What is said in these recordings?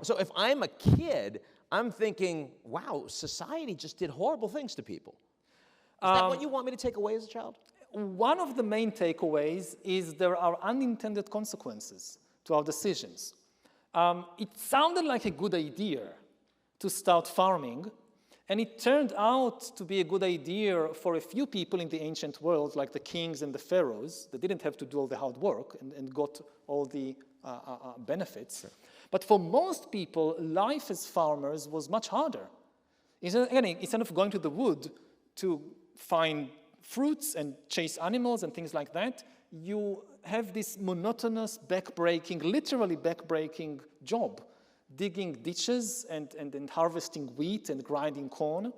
So if I'm a kid, I'm thinking, wow, society just did horrible things to people. Is that what you want me to take away as a child? One of the main takeaways is there are unintended consequences to our decisions. It sounded like a good idea to start farming, and it turned out to be a good idea for a few people in the ancient world, like the kings and the pharaohs, that didn't have to do all the hard work and got all the benefits. Sure. But for most people, life as farmers was much harder. Instead of going to the wood to find fruits and chase animals and things like that, you have this monotonous, literally back-breaking job, digging ditches and harvesting wheat and grinding corn.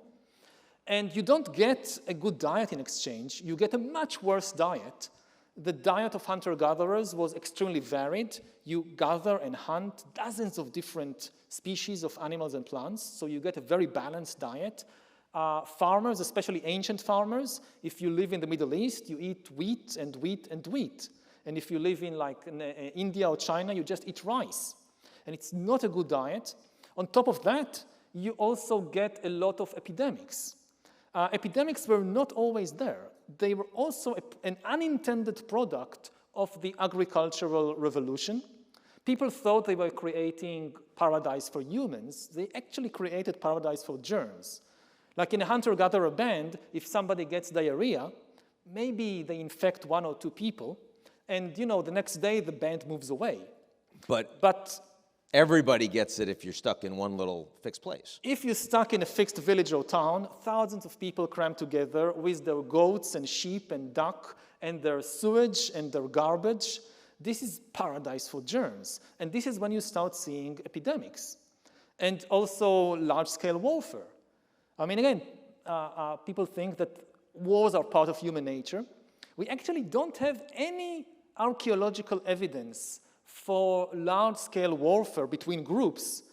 And you don't get a good diet in exchange. You get a much worse diet. The diet of hunter-gatherers was extremely varied. You gather and hunt dozens of different species of animals and plants, so you get a very balanced diet. Farmers, especially ancient farmers, if you live in the Middle East, you eat wheat and wheat and wheat. And if you live in India or China, you just eat rice. And it's not a good diet. On top of that, you also get a lot of epidemics. Epidemics were not always there. They were also an unintended product of the agricultural revolution. People thought they were creating paradise for humans. They actually created paradise for germs. Like in a hunter-gatherer band, if somebody gets diarrhea, maybe they infect 1 or 2 people, and the next day the band moves away. But everybody gets it if you're stuck in one little fixed place. If you're stuck in a fixed village or town, thousands of people crammed together with their goats and sheep and duck and their sewage and their garbage. This is paradise for germs. And this is when you start seeing epidemics. And also large-scale warfare. I mean, again, people think that wars are part of human nature. We actually don't have any archaeological evidence for large-scale warfare between groups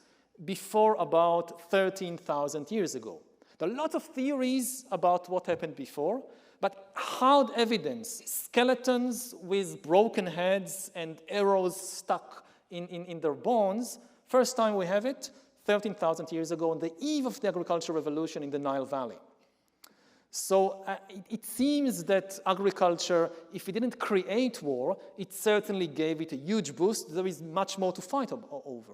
before about 13,000 years ago. There are lots of theories about what happened before, but hard evidence, skeletons with broken heads and arrows stuck in their bones, first time we have it, 13,000 years ago on the eve of the agricultural revolution in the Nile Valley. So it seems that agriculture, if it didn't create war, it certainly gave it a huge boost. There is much more to fight over.